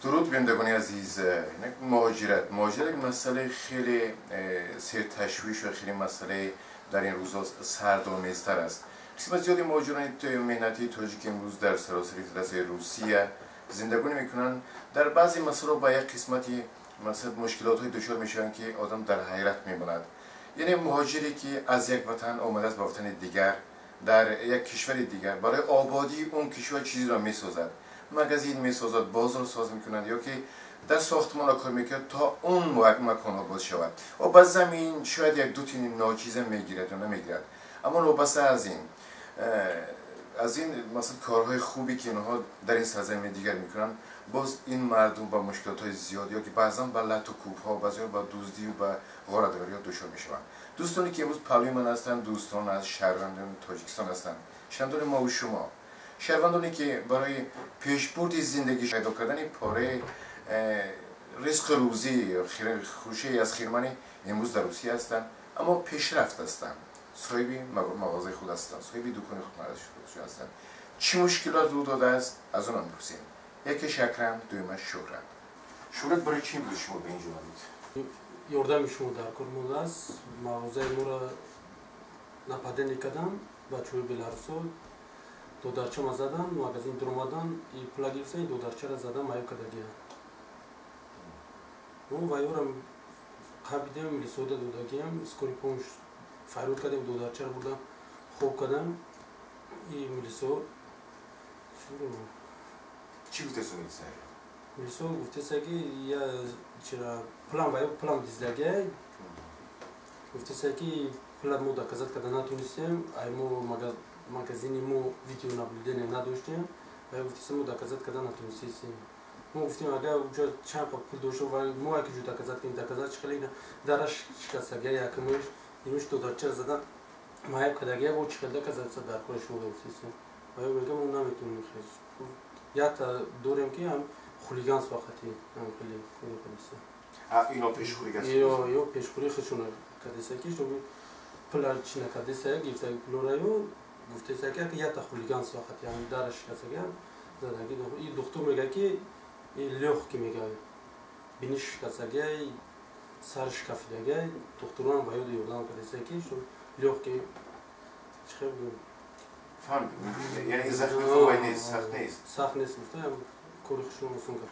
درود بینندگان عزیز. مهاجرت مسئله خیلی سرتشویش و خیلی مسئله در این روزها سردآمیزتر است. بسیار زیادی مهاجران مهنتی تاجیک امروز در سراسر فدراسیون روسیه زندگانی میکنن. در بعضی مسائل با یک قسمتی مثلا مشکلات های دچار میشن که آدم در حیرت میماند. یعنی مهاجری که از یک وطن آمده است به وطن دیگر، در یک کشور دیگر برای آبادی اون کشور چیزی را میسازد، مغازین میسازد، بازار ساز میکنند یا که در ساختمان کار میکرد تا اون مکان آباد شود. و بعد زمین شاید یک دو تین ناچیزه میگیرد یا نمیگیرد، اما نوبسته از این مثلا کارهای خوبی که اینها در این سرزمین دیگر میکنن، باز این مردم با مشکلات های زیاد یا که بعضا با لط و کوب ها، بعضا با دزدی و با غارتگری ها دچار میشوند. دوستانی که امروز پلوی من هستند دوستان از شهروندان تاجیکستان هستند، شهروندان ما و شما، شهروندانی که برای پیشبرد زندگی پیدا کردن پاره رزق روزی خوشی از خیرمانی امروز در روسیه هستند، اما پیشرفت هستند، صاحب مغازه خود هستند، صاحب دکان خود هستند. چه مشکلات رو داده است از اون میپرسیم. یکیش اکرم، دویمش شهرت برای چی بود شما به اینجا آمدید؟ یاردم شما در کار مونده است. مغازه ما را نپده نکردم، بچه‌های بلارسو دودارچه ما زدن، مغازین در اومدن، این پولا گرفتن، این دودارچه را زدن، مایو کدگی هم و یارم قبیدیم میلیسوده دودگی هم اسکوری پونش فایرود کردیم، دودارچه را بردم خوب کردم. این میلیسو چی گفته سو میلیسو؟ میلیسو گفته سگی یا چرا پلان دیزدگی گفته سگی پلان مو доказать когда натунисем, а ему магазин ему видеонаблюдение надоштем, а гуфте ему доказать когда натунисем. Мы гуфтем ага уже чам пул дошо ва мо аки жу доказать чхалина дараш шкасага якмыш имуш то дача зада маяб кадаге во чхал доказать дар корш мо гуфтем. Ва мегам он наметуним хеш. Я-то дорем ки ам хулиганство хати ам хили хулиганство. А ино пеш хулиганство. Йо пеш хулиганство кадеса ки што پلار چی نکرده سه گفته پلورایو گفته سه که یا تا خلیگان ساخت یعنی دارش کسی که زندگی دو این دکتر میگه که این لوح کی میگه بینش کسی که سرش کافیده دکتران باید یادم کرده سه که شو لوح کی چه بود فهم یعنی زخم خوبی نیست، سخت نیست گفته کارش شما مسون کرد.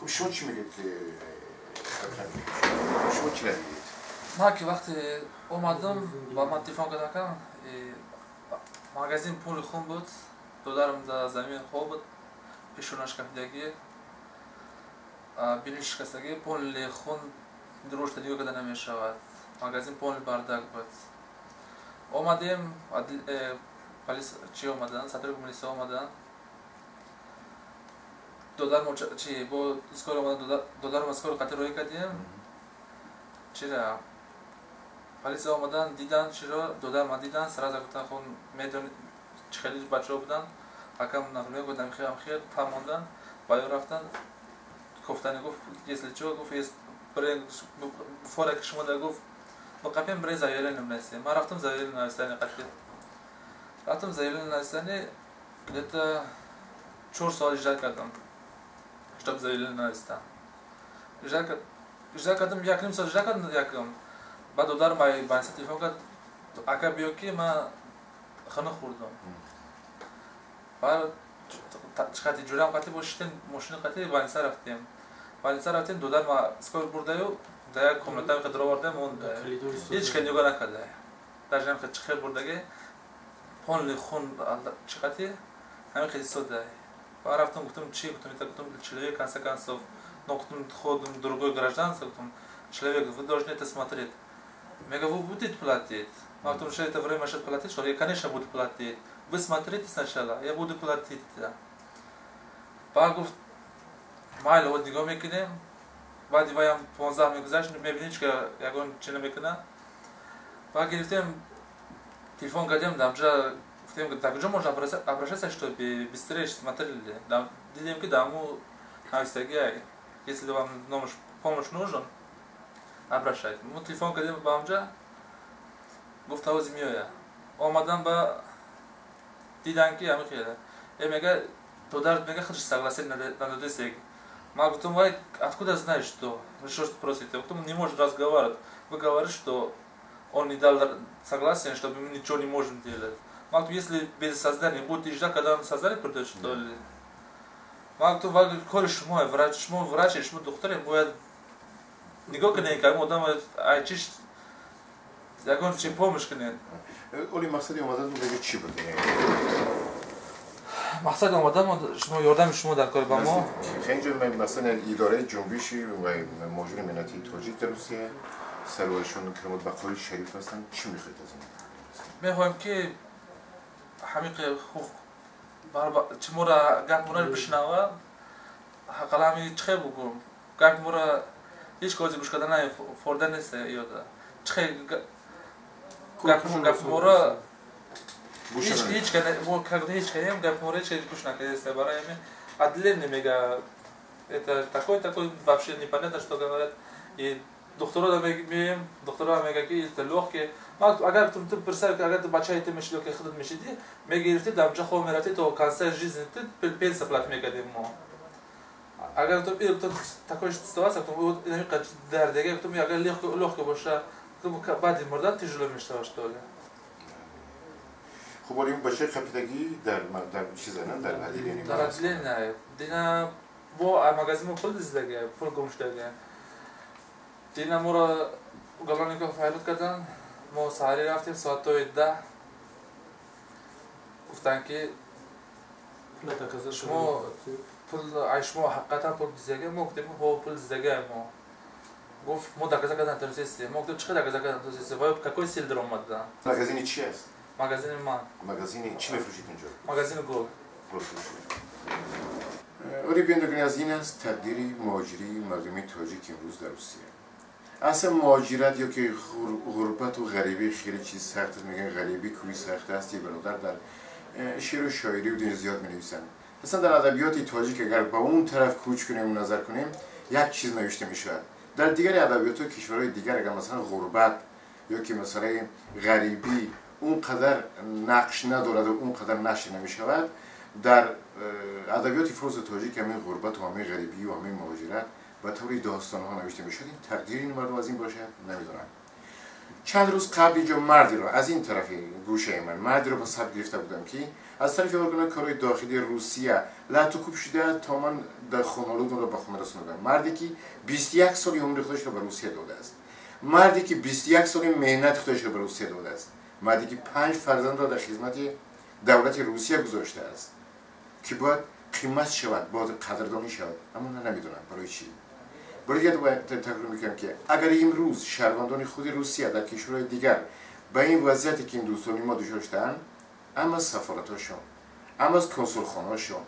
خب شما چی میگید؟ شما چی میگید؟ ما که وقتی اومدم با من تلفن کردم مغازین پول خون بود، دلارم در زمین خوب بود، پیشونش کفیدگی بینش کسگی پول خون دروش دیگه کده نمیشود، مغازین پول بردار بود. اومدیم پلیس چی اومدن، ساتر پلیس اومدن، دلار چی با اسکول اومدن دلار اسکول قطع روی کردیم، چرا؟ پلیس آمدن دیدن چرا دودار ما دیدن سراز گفتن خون میدون چخیلی بچه‌ها بودن حکم نقلیه گفتم خیر فهموندن باید رفتن گفتن گفت یه چه گفت یه برای فورک شما در گفت وقفیم برای زایرین نمی‌رسیم. ما رفتم زایرین نمی‌رسیم قطعی رفتم زایرین نمی‌رسیم دیتا 4 سال اجرا کردم اشتاب زایرین نمی‌رسیم اجرا کردم یکم سال اجرا کردم یکم بعد دودار مای بانس تلفن کرد اکا بیو که ما خانه خوردم بعد چقدر جورم قطعی باشتن ماشین قطعی بانس رفتیم دودار ما اسکول بردایو دایا کملتای خدر آورده موند هیچ کنی نگاه نکرده در جنب خد چخیر بردگی پول خون چقدر همین خیلی سوده بعد رفتم گفتم چی گفتم человек конца концов но ходом другой гражданство гفتم человек вы должны это смотреть. Мега вы будете платить, а потом что это время сейчас платить, что я конечно буду платить. Вы смотрите сначала, я буду платить. Пагов майла вот него мекнем, بعد ویم 15 میگذشت میبینید که یگان چنین میکنه بعد گرفتیم تلفن کردیم دامجا گفتیم так же можно обращаться чтобы быстрее смотрели دیدیم که дому навстаги если вам помощь нужен обращайтесь. Мы телефон кадем бамджа گفت آوازی میآید. آمدن با دیدن که همه خیلی. میگه تو درد میگه خودش سگلاسی نداده سگ. Я говорю, Вай, откуда знаешь, что? Что спросите? Потом не может разговаривать. Вы говорите, что он не дал согласия, чтобы мы ничего не можем делать. Я говорю, если без создания будете ждать, когда он создание придет, что ли? Я говорю, кореш мой врач, шмо доктор, будет никого не кому думает, а чиш, я говорю, чем помощь к ней. Оли мақсади омадан беги чӣ буд? мақсад омадам шумо ёрдами шумо дар кори ба мо. Хенҷо масалан идораи ҷунбиши ва муҳоҷири миллати тоҷик дар Русия сарваришон Киромат Бақои Шариф ҳастанд. Чӣ мехоҳед аз ин? мехоҳем ки ҳамин чимора гапмора бишнава қалами чихе бугум гапмора ҳеҷ кози гӯш карда форда нест ёда чихе гапмора ҳеҷ канем гапмора ҳеҷ гӯш накардест барои ҳамин отделение мега это такой вообще непонятно что говорят и доктора меем доктора мега ки это лёгкие اگر تو پرسر که اگر تو بچه‌ای تو میشی که خودت میشیدی میگرفتی دامجا خو میرفتی تو کانسر ژیزن تو پین سپلات میکردیم ما اگر تو такой ситуация то اینقدر دردگه تو می اگر لخت باشه تو بعد مردن تجربه میشه что ли خب ولی اون بچه خفیدگی در چیزه نه در عدلیه در عدلیه نه دینا با مغازه پول دیزدگه پول گمشدگه دینا ما را گلانی که فایلوت کردن ما سحری رفتیم ساعت 10 گفتن که شما پول شما حقیقتا پول دیزدگه ما گفتیم با پول دیزدگه ما گفت ما دکزه کردن تروریستی ما گفتیم چقدر دکزه کردن تروریستی و какой سیل در اومدن مغازینی چی است؟ مغازین من مغازینی چی میفروشید اونجا؟ مغازین گل اولی بیندگانی از این است تقدیری مهاجری مردمی تاجیک امروز در روسیه اصلا مهاجرت یا که غربت و غریبی خیلی چیز سخت است میگن غریبی کوی سخت است یه برادر در شعر و شاعری و دین زیاد می‌نویسن اصلا در ادبیات تاجیک اگر با اون طرف کوچ کنیم و نظر کنیم یک چیز نوشته میشود در دیگر ادبیات و کشورهای دیگر اگر مثلا غربت یا که مثلا غریبی اونقدر نقش ندارد و اونقدر نشر نمیشود در ادبیات فارسی تاجیک همین غربت و همین غریبی و همین مهاجرت و طوری داستان‌ها نوشته می‌شد این تقدیر این مردم از این باشد نمیدونم چند روز قبل اینجا مردی رو از این طرف گوشه من مردی رو با ثبت گرفته بودم که از طرف ارگان کارهای داخلی روسیه لطوکوب شده تا من در خانواده‌ام رو به خونه رسوندم مردی که 21 سال عمر خودش رو به روسیه داده است مردی که 21 سال مهنت خودش رو به روسیه داده است مردی که 5 فرزند را در خدمت دولت روسیه گذاشته است که باید قیمت شود باید قدردانی شود اما نمیدونم برای چی برای دیگه باید تکرار میکنم که اگر امروز شهروندان خود روسیه در کشورهای دیگر به این وضعیتی که این دوستانی ما دچار شدن هم از سفارتاشون هم از کنسولخانه‌هاشون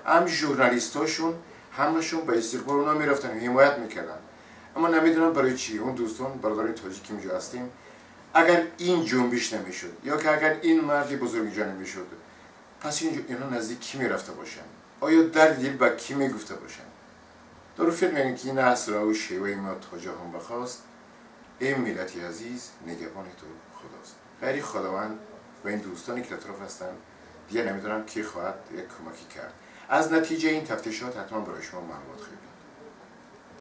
هم ژورنالیستاشون همشون به استقبال اونا میرفتن و حمایت میکردن اما نمیدونم برای چی اون دوستان برادران تاجیک که اینجا هستیم اگر این جنبش نمیشد یا که اگر این مردی بزرگ اینجا نمیشد پس اینا نزدیک کی میرفته باشن آیا در دل با کی میگفته باشن در فیلم میگن که این عصر و شیوه ما تاجه هم بخواست ای ملتی عزیز نگهبان تو خداست غیر خداوند و این دوستانی که اطراف هستن دیگه نمیدونم کی خواهد یک کمکی کرد از نتیجه این تفتیشات حتما برای شما معلومات خواهید